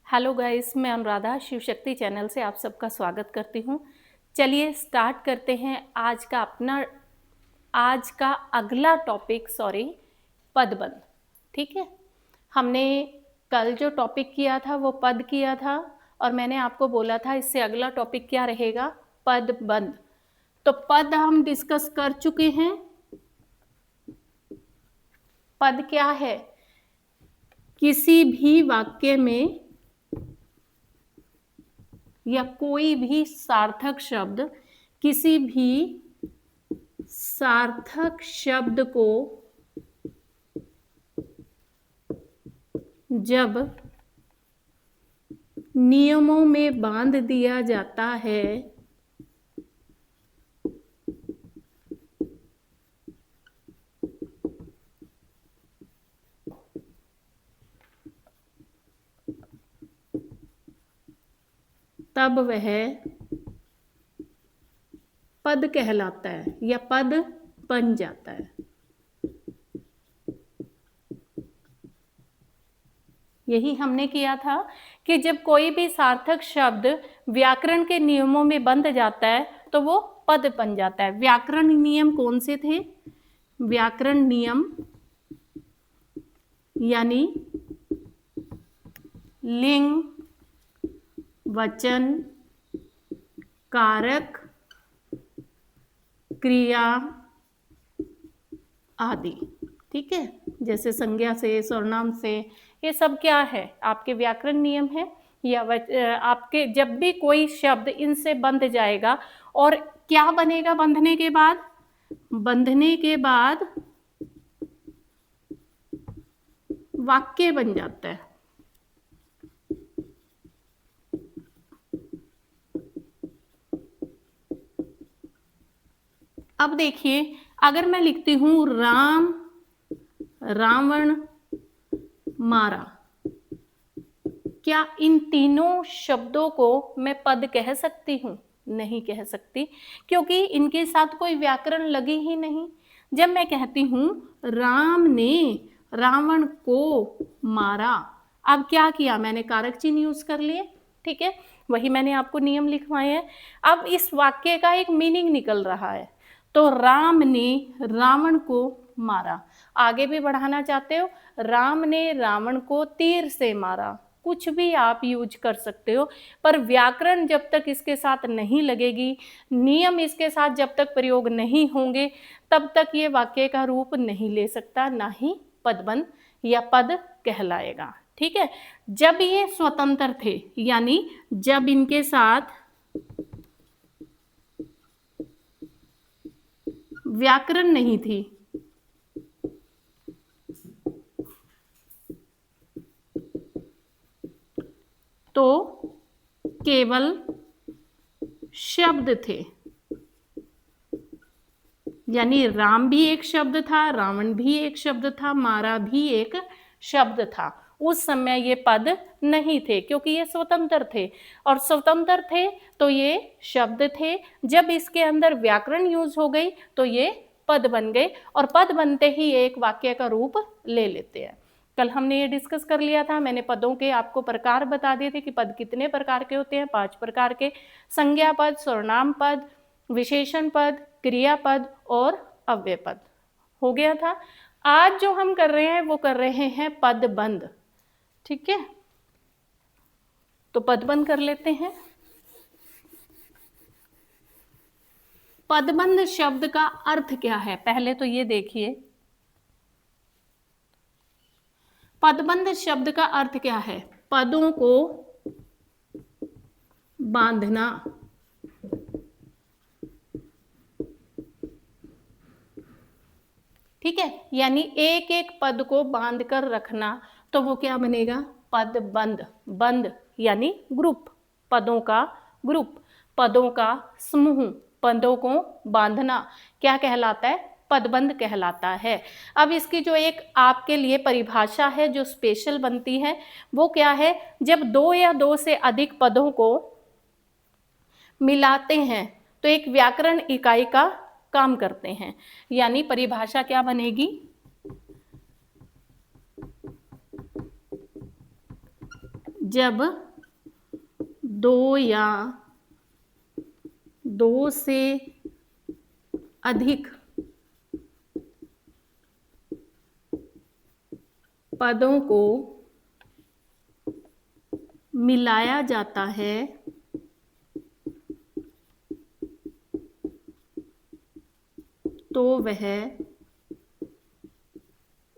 Hello guys, मैं Anuradha Shiv Shakti channel से आप सबका स्वागत करती हूँ। चलिए स्टार्ट करते हैं आज का अगला टॉपिक, पदबंध। ठीक है, हमने कल जो टॉपिक किया था वो पद किया था और मैंने आपको बोला था इससे अगला टॉपिक क्या रहेगा, पदबंध। तो पद हम डिस्कस कर चुके हैं। पद क्या है? किसी भी वाक्य में या कोई भी सार्थक शब्द, किसी भी सार्थक शब्द को जब नियमों में बांध दिया जाता है तब वह पद कहलाता है या पद बन जाता है। यही हमने किया था कि जब कोई भी सार्थक शब्द व्याकरण के नियमों में बंध जाता है तो वो पद बन जाता है। व्याकरण नियम कौन से थे? व्याकरण नियम यानी लिंग, वचन, कारक, क्रिया आदि। ठीक है, जैसे संज्ञा से, सर्वनाम से, ये सब क्या है? आपके व्याकरण नियम है। या आपके जब भी कोई शब्द इनसे बंध जाएगा और क्या बनेगा बंधने के बाद? बंधने के बाद वाक्य बन जाता है। अब देखिए, अगर मैं लिखती हूं राम रावण मारा, क्या इन तीनों शब्दों को मैं पद कह सकती हूँ? नहीं कह सकती, क्योंकि इनके साथ कोई व्याकरण लगी ही नहीं। जब मैं कहती हूँ राम ने रावण को मारा, अब क्या किया मैंने? कारक चिन्ह यूज कर लिए। ठीक है, वही मैंने आपको नियम लिखवाए हैं। अब इस वाक्य का एक मीनिंग निकल रहा है। तो राम ने रावण को मारा। आगे भी बढ़ाना चाहते हो, राम ने रावण को तीर से मारा, कुछ भी आप यूज कर सकते हो, पर व्याकरण जब तक इसके साथ नहीं लगेगी, नियम इसके साथ जब तक प्रयोग नहीं होंगे, तब तक ये वाक्य का रूप नहीं ले सकता, ना ही पदबंध या पद कहलाएगा। ठीक है, जब ये स्वतंत्र थे, यानी जब इनके साथ व्याकरण नहीं थी, तो केवल शब्द थे, यानी राम भी एक शब्द था, रावण भी एक शब्द था, मारा भी एक शब्द था। उस समय ये पद नहीं थे, क्योंकि ये स्वतंत्र थे, और स्वतंत्र थे तो ये शब्द थे। जब इसके अंदर व्याकरण यूज हो गई तो ये पद बन गए, और पद बनते ही एक वाक्य का रूप ले लेते हैं। कल हमने ये डिस्कस कर लिया था। मैंने पदों के आपको प्रकार बता दिए थे कि पद कितने प्रकार के होते हैं। 5 प्रकार के: संज्ञा पद, सर्वनाम पद, विशेषण पद, क्रियापद और अव्यय पद। हो गया था। आज जो हम कर रहे हैं वो कर रहे हैं पदबंध। ठीक है, तो पदबंध कर लेते हैं। पदबंध शब्द का अर्थ क्या है, पहले तो ये देखिए। पदबंध शब्द का अर्थ क्या है? पदों को बांधना। ठीक है, यानी एक एक पद को बांध कर रखना, तो वो क्या बनेगा? पदबंध। बंध यानी ग्रुप, पदों का ग्रुप, पदों का समूह, पदों को बांधना क्या कहलाता है? पदबंध कहलाता है। अब इसकी जो एक आपके लिए परिभाषा है जो स्पेशल बनती है, वो क्या है? जब 2 या 2 से अधिक पदों को मिलाते हैं तो एक व्याकरण इकाई का काम करते हैं। यानी परिभाषा क्या बनेगी? जब दो या दो से अधिक पदों को मिलाया जाता है तो वह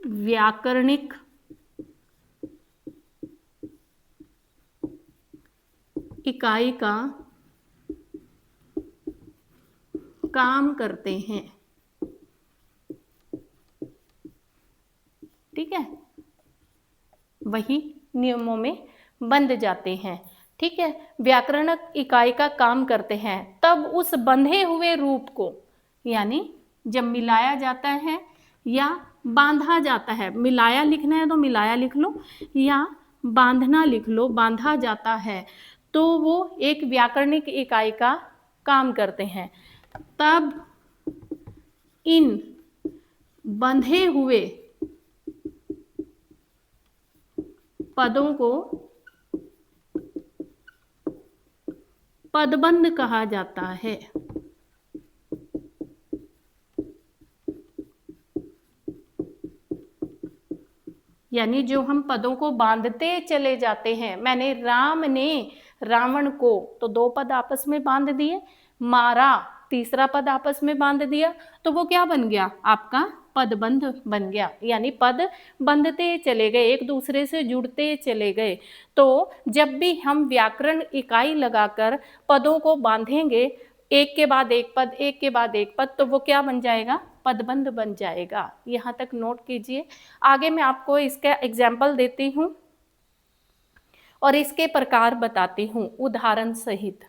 व्याकरणिक इकाई का काम करते हैं। ठीक है, वही नियमों में बंध जाते हैं। ठीक है, व्याकरणिक इकाई का काम करते हैं। तब उस बंधे हुए रूप को, यानी जब मिलाया जाता है या बांधा जाता है, मिलाया लिखना है तो मिलाया लिख लो, या बांधना लिख लो, बांधा जाता है, तो वो एक व्याकरणिक इकाई का काम करते हैं। तब इन बंधे हुए पदों को पदबंध कहा जाता है। यानी जो हम पदों को बांधते चले जाते हैं, मैंने राम ने रावण को, तो दो पद आपस में बांध दिए, मारा तीसरा पद आपस में बांध दिया, तो वो क्या बन गया, आपका पदबंध बन गया। यानी पद बंधते चले गए, एक दूसरे से जुड़ते चले गए। तो जब भी हम व्याकरण इकाई लगाकर पदों को बांधेंगे, एक के बाद एक पद, एक के बाद एक पद, तो वो क्या बन जाएगा, पदबंध बन जाएगा। यहाँ तक नोट कीजिए। आगे मैं आपको इसका एग्जाम्पल देती हूँ और इसके प्रकार बताती हूँ उदाहरण सहित।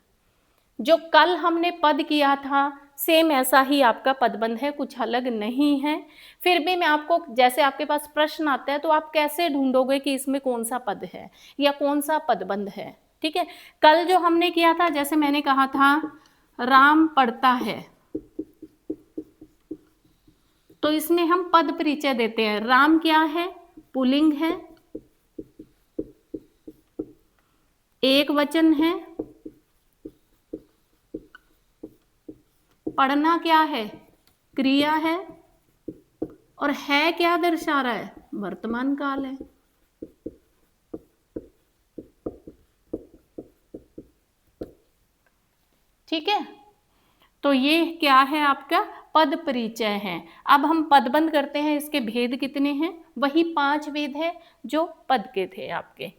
जो कल हमने पद किया था सेम ऐसा ही आपका पदबंध है, कुछ अलग नहीं है। फिर भी मैं आपको, जैसे आपके पास प्रश्न आता है तो आप कैसे ढूंढोगे कि इसमें कौन सा पद है या कौन सा पदबंध है। ठीक है, कल जो हमने किया था, जैसे मैंने कहा था राम पढ़ता है, तो इसमें हम पद परिचय देते हैं। राम क्या है, पुल्लिंग है, एक वचन है। पढ़ना क्या है, क्रिया है, और है क्या दर्शा रहा है, वर्तमान काल है। ठीक है, तो ये क्या है, आपका पद परिचय है। अब हम पदबंध करते हैं, इसके भेद कितने हैं, वही 5 भेद है जो पद के थे। आपके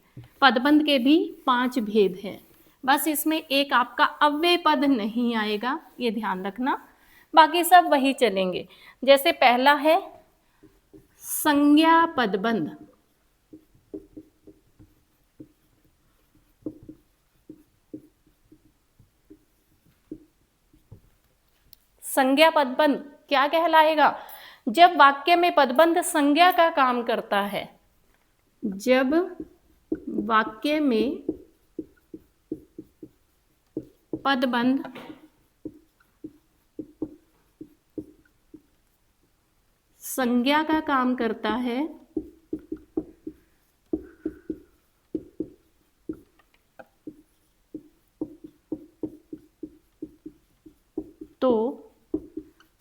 पदबंध के भी 5 भेद हैं। बस इसमें एक आपका अव्यय पद नहीं आएगा, ये ध्यान रखना, बाकी सब वही चलेंगे। जैसे पहला है संज्ञा पदबंध। संज्ञा पदबंध क्या कहलाएगा, जब वाक्य में पदबंध संज्ञा का काम करता है। जब वाक्य में पदबंध संज्ञा का काम करता है तो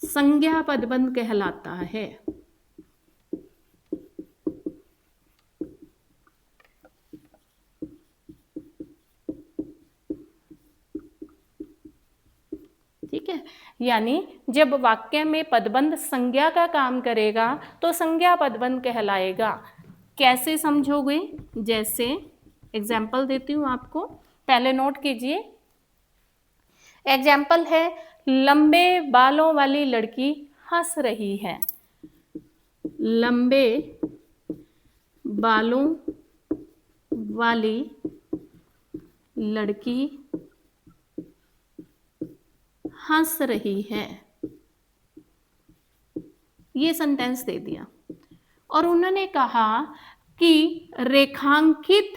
संज्ञा पदबंध कहलाता है। ठीक है, यानी जब वाक्य में पदबंध संज्ञा का काम करेगा तो संज्ञा पदबंध कहलाएगा। कैसे समझोगे, जैसे एग्जाम्पल देती हूँ आपको, पहले नोट कीजिए। एग्जाम्पल है, लंबे बालों वाली लड़की हंस रही है। लंबे बालों वाली लड़की हंस रही है, ये सेंटेंस दे दिया। और उन्होंने कहा कि रेखांकित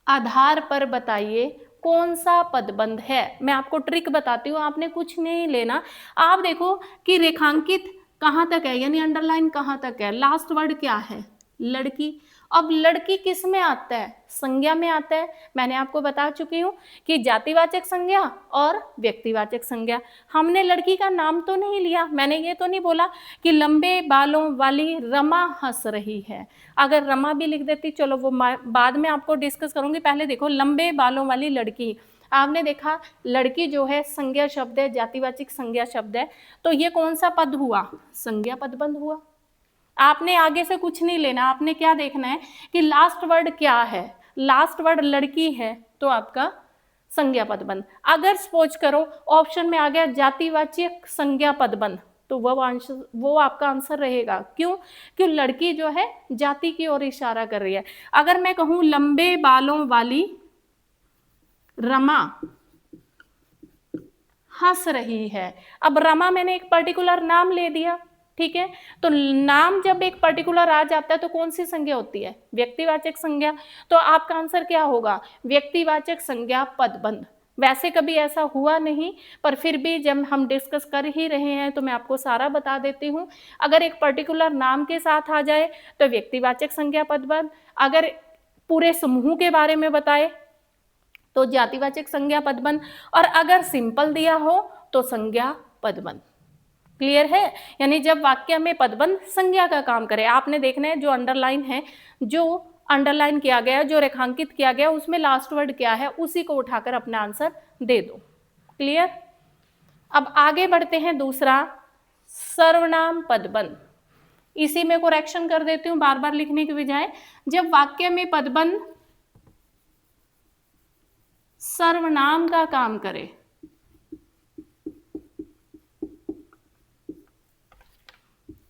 आधार पर बताइए कौन सा पदबंध है। मैं आपको ट्रिक बताती हूँ, आपने कुछ नहीं लेना। आप देखो कि रेखांकित कहाँ तक है, यानी अंडरलाइन कहाँ तक है, लास्ट वर्ड क्या है, लड़की, अब लड़की किस में आता है? संज्ञा में आता है। मैंने आपको बता चुकी हूँ कि जातिवाचक संज्ञा और व्यक्तिवाचक संज्ञा। हमने लड़की का नाम तो नहीं लिया, मैंने ये तो नहीं बोला कि लंबे बालों वाली रमा हंस रही है। अगर रमा भी लिख देती, चलो वो बाद में आपको डिस्कस करूंगी। पहले देखो लंबे बालों वाली लड़की, आपने देखा लड़की जो है संज्ञा शब्द है, जातिवाचक संज्ञा शब्द है, तो ये कौन सा पद हुआ? संज्ञा पदबंध हुआ। आपने आगे से कुछ नहीं लेना, आपने क्या देखना है कि लास्ट वर्ड क्या है। लास्ट वर्ड लड़की है तो आपका संज्ञा पदबंध। अगर सपोज करो ऑप्शन में आ गया जातिवाचक संज्ञा पदबंध, तो वो आपका आंसर रहेगा। क्यों? क्यों लड़की जो है जाति की ओर इशारा कर रही है। अगर मैं कहूं लंबे बालों वाली रमा हंस रही है, अब रमा मैंने एक पर्टिकुलर नाम ले दिया, ठीक है। तो नाम जब एक पर्टिकुलर आ जाता है तो कौन सी संज्ञा होती है? व्यक्तिवाचक संज्ञा। तो आपका आंसर क्या होगा? व्यक्तिवाचक संज्ञा पदबंध। वैसे कभी ऐसा हुआ नहीं, पर फिर भी जब हम डिस्कस कर ही रहे हैं तो मैं आपको सारा बता देती हूँ। अगर एक पर्टिकुलर नाम के साथ आ जाए तो व्यक्तिवाचक संज्ञा पदबंध, अगर पूरे समूह के बारे में बताए तो जातिवाचक संज्ञा पदबंध, और अगर सिंपल दिया हो तो संज्ञा पदबंध। क्लियर है? यानी जब वाक्य में पदबंध संज्ञा का काम करे। आपने देखना है जो अंडरलाइन है, जो अंडरलाइन किया गया, जो रेखांकित किया गया, उसमें लास्ट वर्ड क्या है उसी को उठाकर अपना आंसर दे दो। क्लियर? अब आगे बढ़ते हैं। दूसरा सर्वनाम पदबंध। इसी में करेक्शन कर देती हूं बार बार लिखने की बजाय। जब वाक्य में पदबंध सर्वनाम का काम करे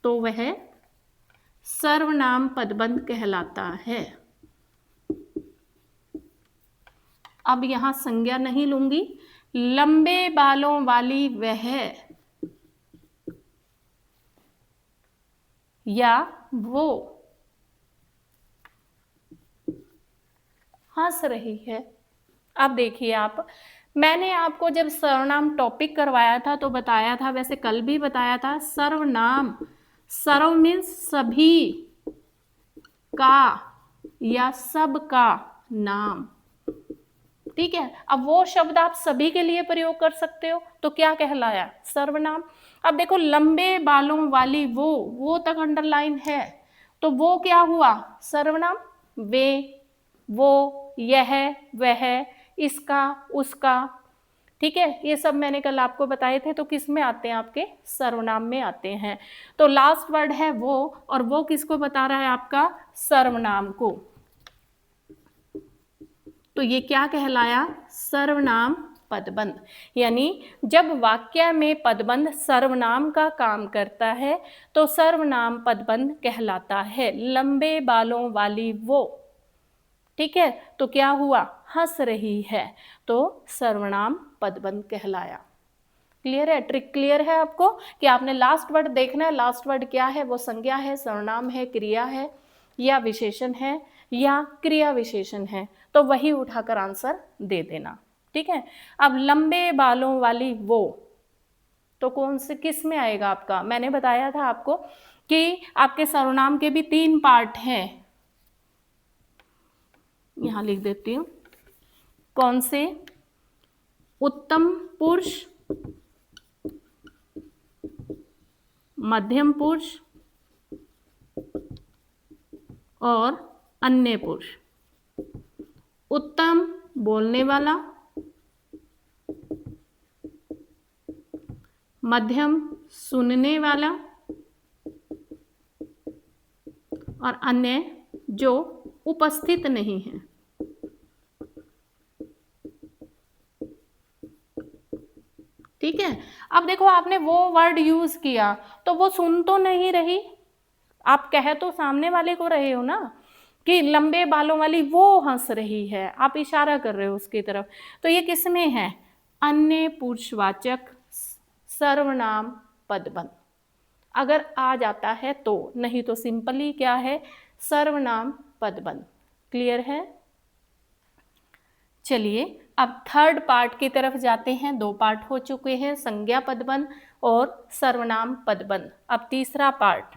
तो वह सर्वनाम पदबंध कहलाता है। अब यहां संज्ञा नहीं लूंगी। लंबे बालों वाली वह या वो हंस रही है। अब देखिए आप, मैंने आपको जब सर्वनाम टॉपिक करवाया था तो बताया था, वैसे कल भी बताया था, सर्वनाम, सर्व मीन्स सभी का या सब का नाम, ठीक है। अब वो शब्द आप सभी के लिए प्रयोग कर सकते हो तो क्या कहलाया? सर्वनाम। अब देखो लंबे बालों वाली वो तक अंडरलाइन है तो वो क्या हुआ? सर्वनाम। वे, वो, यह, वह, इसका, उसका, ठीक है। ये सब मैंने कल आपको बताए थे। तो किस में आते हैं? आपके सर्वनाम में आते हैं। तो लास्ट वर्ड है वो, और वो किसको बता रहा है? आपका सर्वनाम को। तो ये क्या कहलाया? सर्वनाम पदबंध। यानी जब वाक्य में पदबंध सर्वनाम का काम करता है तो सर्वनाम पदबंध कहलाता है। लंबे बालों वाली वो, ठीक है, तो क्या हुआ? हंस रही है, तो सर्वनाम पदबंध कहलाया। क्लियर है? ट्रिक क्लियर है आपको कि आपने लास्ट वर्ड देखना है। लास्ट वर्ड क्या है? वो संज्ञा है, सर्वनाम है, क्रिया है, या विशेषण है, या क्रिया विशेषण है, तो वही उठाकर आंसर दे देना, ठीक है। अब लंबे बालों वाली वो, तो कौन से किस में आएगा आपका? मैंने बताया था आपको कि आपके सर्वनाम के भी 3 पार्ट हैं। यहां लिख देती हूं। कौन से? उत्तम पुरुष, मध्यम पुरुष और अन्य पुरुष। उत्तम बोलने वाला, मध्यम सुनने वाला और अन्य जो उपस्थित नहीं है। ठीक है। अब देखो आपने वो वर्ड यूज किया तो वो सुन तो नहीं रही, आप कह तो सामने वाले को रहे हो ना कि लंबे बालों वाली वो हंस रही है, आप इशारा कर रहे हो उसकी तरफ। तो ये किस में है? अन्य पुरुषवाचक सर्वनाम पदबंध। अगर आ जाता है तो, नहीं तो सिंपली क्या है? सर्वनाम पदबंध। क्लियर है? चलिए अब थर्ड पार्ट की तरफ जाते हैं। 2 पार्ट हो चुके हैं, संज्ञा पदबंध और सर्वनाम पदबंध। अब तीसरा पार्ट।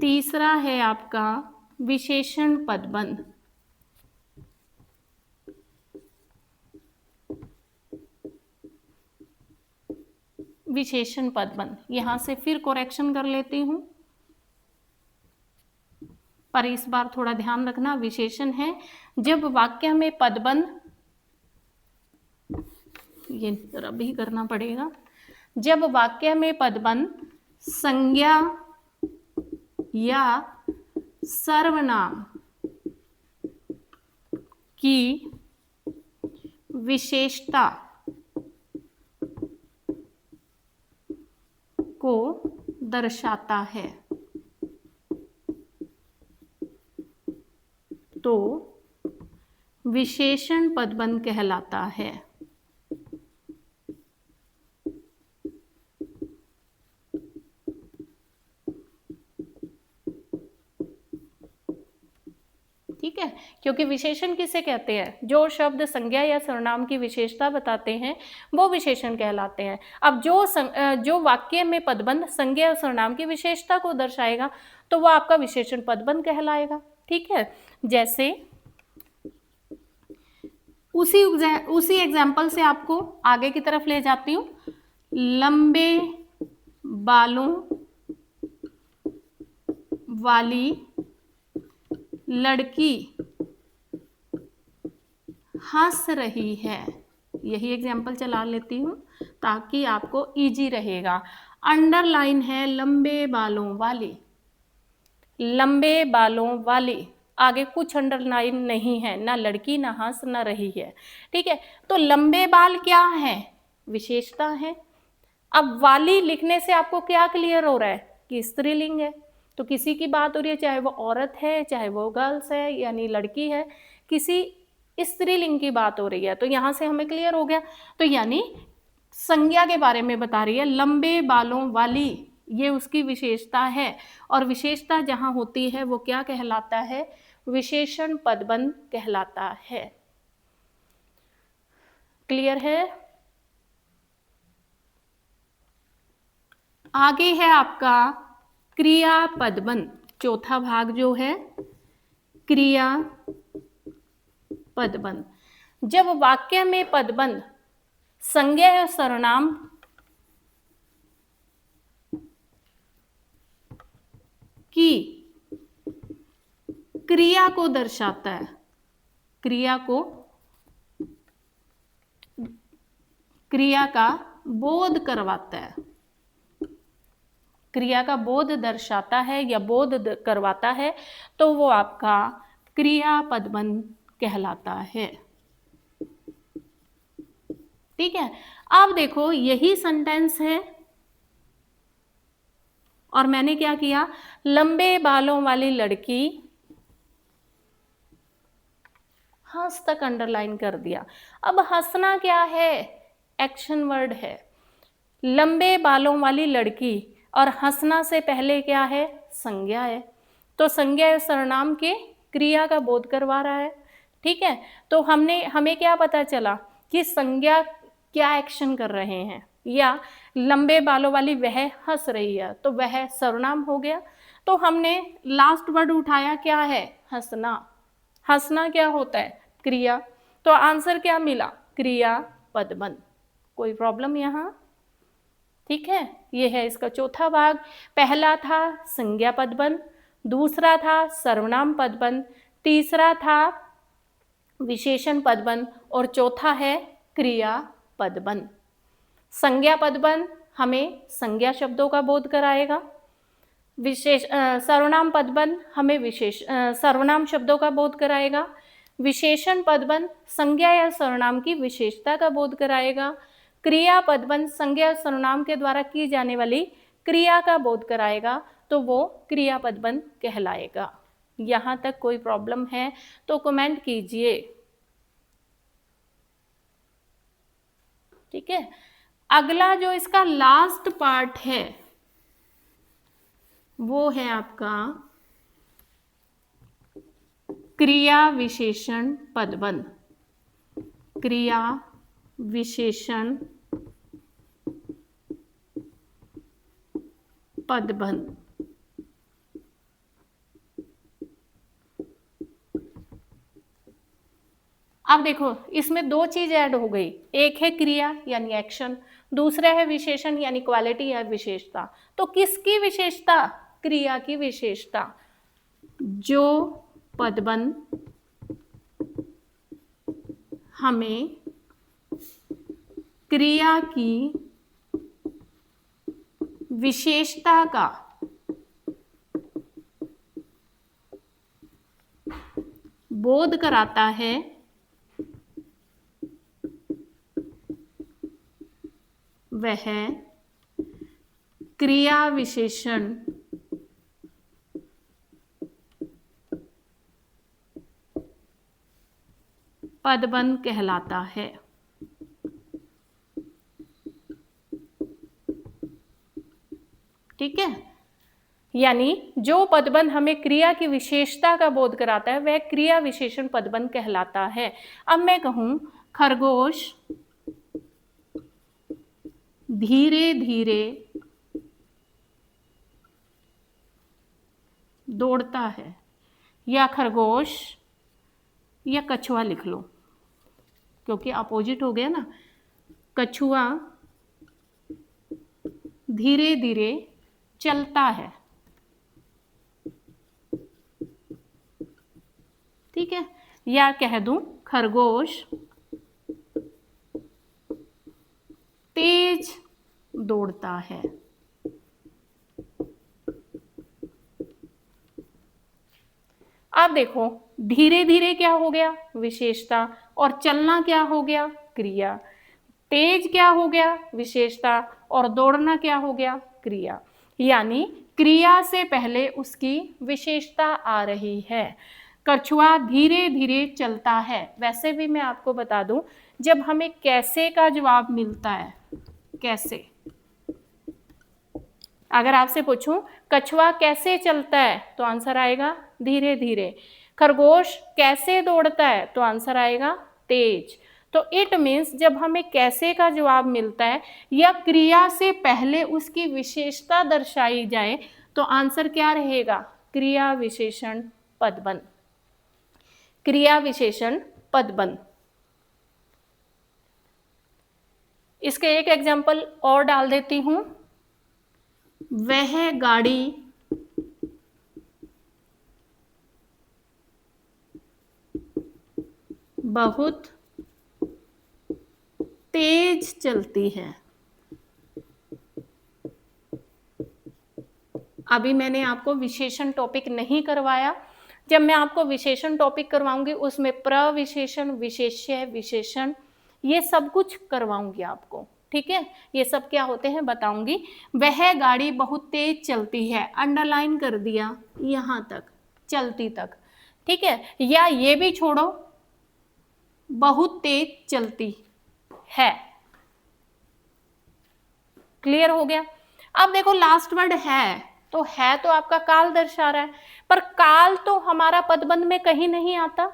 तीसरा है आपका विशेषण पदबंध। विशेषण पदबंध, यहां से फिर करेक्शन कर लेती हूं, पर इस बार थोड़ा ध्यान रखना, विशेषण है जब वाक्य में पदबंध, ये रब ही करना पड़ेगा, जब वाक्य में पदबंध संज्ञा या सर्वनाम की विशेषता को दर्शाता है तो विशेषण पदबंध कहलाता है। ठीक है, क्योंकि विशेषण किसे कहते हैं, जो शब्द संज्ञा या सर्वनाम की विशेषता बताते हैं वो विशेषण कहलाते हैं। अब जो वाक्य में पदबंध संज्ञा या सर्वनाम की विशेषता को दर्शाएगा तो वो आपका विशेषण पदबंध कहलाएगा। ठीक है, जैसे उसी एग्जाम्पल से आपको आगे की तरफ ले जाती हूँ। लंबे बालों वाली लड़की हंस रही है, यही एग्जाम्पल चला लेती हूँ ताकि आपको इजी रहेगा। अंडरलाइन है लंबे बालों वाली, लंबे बालों वाली, आगे कुछ अंडरलाइन नहीं है, ना लड़की ना हंस ना रही है। ठीक है, तो लंबे बाल क्या है, विशेषता है। अब वाली लिखने से आपको क्या क्लियर हो रहा है कि स्त्रीलिंग है, तो किसी की बात हो रही है, चाहे वो औरत है चाहे वो गर्ल्स है यानी लड़की है, किसी स्त्रीलिंग की बात हो रही है, तो यहाँ से हमें क्लियर हो गया। तो यानी संज्ञा के बारे में बता रही है, लंबे बालों वाली, ये उसकी विशेषता है, और विशेषता जहाँ होती है वो क्या कहलाता है, विशेषण पदबंध कहलाता है। क्लियर है। आगे है आपका क्रिया पदबंध, चौथा भाग जो है क्रिया पदबंध। जब वाक्य में पदबंध संज्ञा या सर्वनाम की क्रिया को दर्शाता है, क्रिया का बोध करवाता है, क्रिया का बोध दर्शाता है या बोध करवाता है, तो वो आपका क्रिया पदबंध कहलाता है। ठीक है, अब देखो यही सेंटेंस है और मैंने क्या किया, लंबे बालों वाली लड़की हंस तक अंडरलाइन कर दिया। अब हंसना क्या है, एक्शन वर्ड है, लंबे बालों वाली लड़की, और हंसना से पहले क्या है, संज्ञा है, तो संज्ञा या सर्वनाम के क्रिया का बोध करवा रहा है। ठीक है, तो हमें क्या पता चला कि संज्ञा क्या एक्शन कर रहे हैं, या लंबे बालों वाली वह हंस रही है तो वह सर्वनाम हो गया। तो हमने लास्ट वर्ड उठाया क्या है, हंसना, हंसना क्या होता है, क्रिया, तो आंसर क्या मिला, क्रिया पदबंध। कोई प्रॉब्लम यहाँ। ठीक है, ये है इसका चौथा भाग। पहला था संज्ञा पदबंध, दूसरा था सर्वनाम पदबंध, तीसरा था विशेषण पदबंध, और चौथा है क्रिया पदबंध। संज्ञा पदबंध हमें संज्ञा शब्दों का बोध कराएगा, सर्वनाम पदबंध हमें सर्वनाम शब्दों का बोध कराएगा, विशेषण पदबंध संज्ञा या सर्वनाम की विशेषता का बोध कराएगा, क्रिया पदबंध संज्ञा या सर्वनाम के द्वारा की जाने वाली क्रिया का बोध कराएगा, तो वो क्रिया पदबंध कहलाएगा। यहाँ तक कोई प्रॉब्लम है तो कमेंट कीजिए। ठीक है, अगला जो इसका लास्ट पार्ट है वो है आपका क्रिया विशेषण पदबंध। क्रिया विशेषण पदबंध। अब देखो इसमें दो चीज ऐड हो गई, एक है क्रिया यानी एक्शन, दूसरा है विशेषण यानी क्वालिटी या विशेषता। तो किसकी विशेषता? क्रिया की विशेषता। जो पदबंध हमें क्रिया की विशेषता का बोध कराता है वह क्रिया विशेषण पदबंध कहलाता है। ठीक है, यानी जो पदबंध हमें क्रिया की विशेषता का बोध कराता है वह क्रिया विशेषण पदबंध कहलाता है। अब मैं कहूं खरगोश धीरे धीरे दौड़ता है, या खरगोश या कछुआ लिख लो क्योंकि अपोजिट हो गया ना। कछुआ धीरे धीरे चलता है, ठीक है, या कह दूं खरगोश तेज दौड़ता है। अब देखो धीरे धीरे क्या हो गया? विशेषता। और चलना क्या हो गया? क्रिया। तेज क्या हो गया? विशेषता। और दौड़ना क्या हो गया? क्रिया। यानी क्रिया से पहले उसकी विशेषता आ रही है। कछुआ धीरे धीरे चलता है। वैसे भी मैं आपको बता दूं, जब हमें कैसे का जवाब मिलता है, कैसे, अगर आपसे पूछूं कछुआ कैसे चलता है तो आंसर आएगा धीरे धीरे। खरगोश कैसे दौड़ता है तो आंसर आएगा तेज। तो इट मीन्स जब हमें कैसे का जवाब मिलता है या क्रिया से पहले उसकी विशेषता दर्शाई जाए तो आंसर क्या रहेगा? क्रिया विशेषण पदबंध। क्रिया विशेषण पदबंध। इसके एक एग्जाम्पल और डाल देती हूं। वह गाड़ी बहुत तेज चलती है। अभी मैंने आपको विशेषण टॉपिक नहीं करवाया। जब मैं आपको विशेषण टॉपिक करवाऊंगी उसमें प्रविशेषण, विशेष्य, विशेषण, ये सब कुछ करवाऊंगी आपको। ठीक है, ये सब क्या होते हैं बताऊंगी। वह गाड़ी बहुत तेज चलती है, अंडरलाइन कर दिया यहां तक, चलती तक। ठीक है, या ये भी छोड़ो, बहुत तेज चलती है। क्लियर हो गया? अब देखो लास्ट वर्ड है तो आपका काल दर्शा रहा है, पर काल तो हमारा पदबंध में कहीं नहीं आता,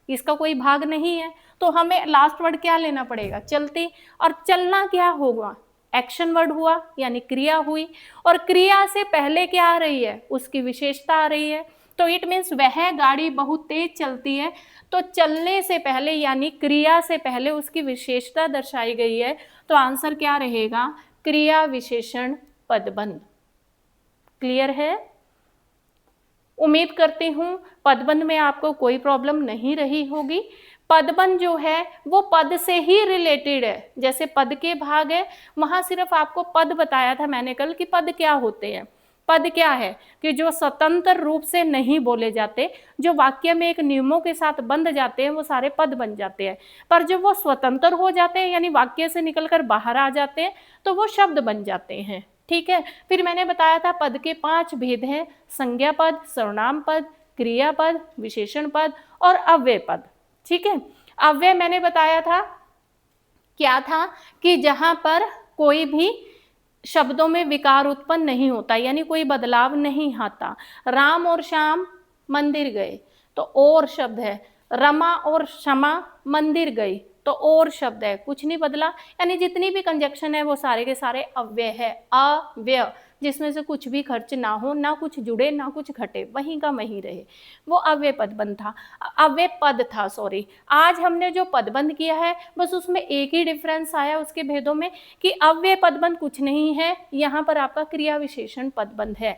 इसका कोई भाग नहीं है, तो हमें लास्ट वर्ड क्या लेना पड़ेगा? चलती। और चलना क्या होगा? एक्शन वर्ड हुआ यानी क्रिया हुई, और क्रिया से पहले क्या आ रही है? उसकी विशेषता आ रही है। तो इट मीन्स वह गाड़ी बहुत तेज चलती है, तो चलने से पहले यानी क्रिया से पहले उसकी विशेषता दर्शाई गई है, तो आंसर क्या रहेगा? क्रिया विशेषण पदबंध। क्लियर है? उम्मीद करती हूं पदबंध में आपको कोई प्रॉब्लम नहीं रही होगी। पदबंध जो है वो पद से ही रिलेटेड है। जैसे पद के भाग है, वहां सिर्फ आपको पद बताया था मैंने कल कि पद क्या होते हैं। पद क्या है कि जो स्वतंत्र रूप से नहीं बोले जाते, जो वाक्य में एक नियमों के साथ बंध जाते हैं, वो सारे पद बन जाते हैं। पर जब वो स्वतंत्र हो जाते हैं यानी वाक्य से निकलकर बाहर आ जाते हैं तो वो शब्द बन जाते हैं। ठीक है, फिर मैंने बताया था पद के 5 भेद हैं: संज्ञा पद, सर्वनाम पद, क्रिया पद, विशेषण पद और अव्यय पद। ठीक है, अव्यय मैंने बताया था क्या था कि जहां पर कोई भी शब्दों में विकार उत्पन्न नहीं होता, यानी कोई बदलाव नहीं आता। राम और श्याम मंदिर गए तो और शब्द है, रमा और क्षमा मंदिर गई तो और शब्द है, कुछ नहीं बदला। यानी जितनी भी कंजक्शन है वो सारे के सारे अव्यय है। अव्यय जिसमें से कुछ भी खर्च ना हो, ना कुछ जुड़े ना कुछ घटे, वहीं का वहीं रहे, वो अव्यय पदबंध था, अव्यय पद था सॉरी। आज हमने जो पदबंध किया है बस उसमें एक ही डिफरेंस आया उसके भेदों में कि अव्यय पदबंध कुछ नहीं है, यहाँ पर आपका क्रिया विशेषण पदबंध है।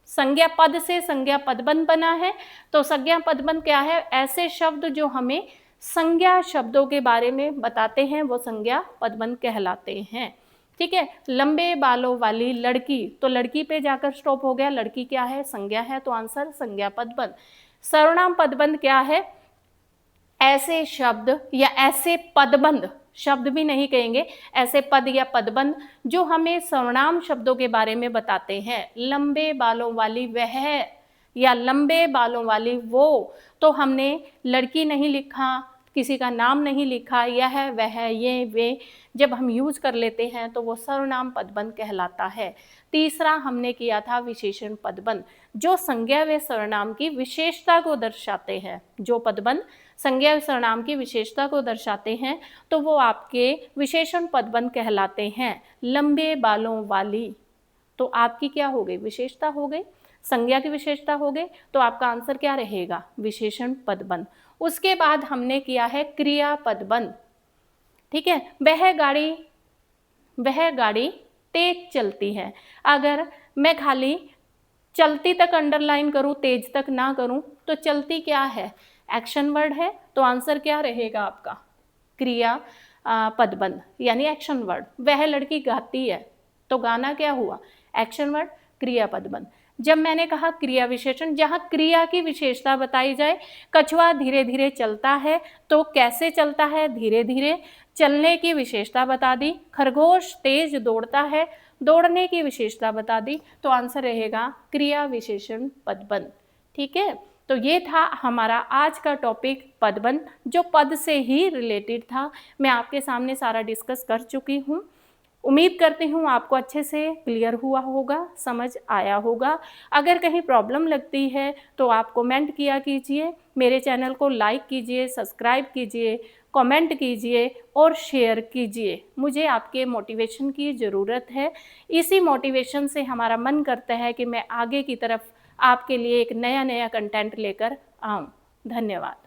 संज्ञा पद से संज्ञा पदबंध बना है। तो संज्ञा पदबंध क्या है? ऐसे शब्द जो हमें संज्ञा शब्दों के बारे में बताते हैं वो संज्ञा पदबंध कहलाते हैं। ठीक है। लंबे बालों वाली लड़की, तो लड़की पे जाकर स्टॉप हो गया, लड़की क्या है? संज्ञा है, तो आंसर संज्ञा पदबंध। सर्वनाम पदबंध क्या है? ऐसे शब्द या ऐसे पदबंध, शब्द भी नहीं कहेंगे, ऐसे पद या पदबंध जो हमें सर्वनाम शब्दों के बारे में बताते हैं। लंबे बालों वाली वह या लंबे बालों वाली वो, तो हमने लड़की नहीं लिखा, किसी का नाम नहीं लिखा, यह वह ये वे जब हम यूज कर लेते हैं तो वो सर्वनाम पदबंध कहलाता है। तीसरा हमने किया था विशेषण पदबंध, जो संज्ञा व सर्वनाम की विशेषता को दर्शाते हैं। जो पदबंध संज्ञा व सर्वनाम की विशेषता को दर्शाते हैं तो वो आपके विशेषण पदबंध कहलाते हैं। लंबे बालों वाली, तो आपकी क्या हो गई? विशेषता हो गई, संज्ञा की विशेषता हो गई, तो आपका आंसर क्या रहेगा? विशेषण पदबंध। उसके बाद हमने किया है क्रिया पदबंध। ठीक है। वह गाड़ी तेज चलती है। अगर मैं खाली चलती तक अंडरलाइन करूं, तेज तक ना करूं, तो चलती क्या है? एक्शन वर्ड है, तो आंसर क्या रहेगा आपका? क्रिया पदबंध यानी एक्शन वर्ड। वह लड़की गाती है, तो गाना क्या हुआ? एक्शन वर्ड, क्रिया पदबंध। जब मैंने कहा क्रिया विशेषण, जहाँ क्रिया की विशेषता बताई जाए, कछुआ धीरे धीरे चलता है, तो कैसे चलता है? धीरे धीरे, चलने की विशेषता बता दी। खरगोश तेज दौड़ता है, दौड़ने की विशेषता बता दी, तो आंसर रहेगा क्रिया विशेषण पदबंध। ठीक है। तो ये था हमारा आज का टॉपिक पदबंध, जो पद से ही रिलेटेड था। मैं आपके सामने सारा डिस्कस कर चुकी हूँ। उम्मीद करती हूँ आपको अच्छे से क्लियर हुआ होगा, समझ आया होगा। अगर कहीं प्रॉब्लम लगती है तो आप कमेंट किया कीजिए, मेरे चैनल को लाइक कीजिए, सब्सक्राइब कीजिए, कमेंट कीजिए और शेयर कीजिए। मुझे आपके मोटिवेशन की ज़रूरत है। इसी मोटिवेशन से हमारा मन करता है कि मैं आगे की तरफ आपके लिए एक नया कंटेंट लेकर आऊँ। धन्यवाद।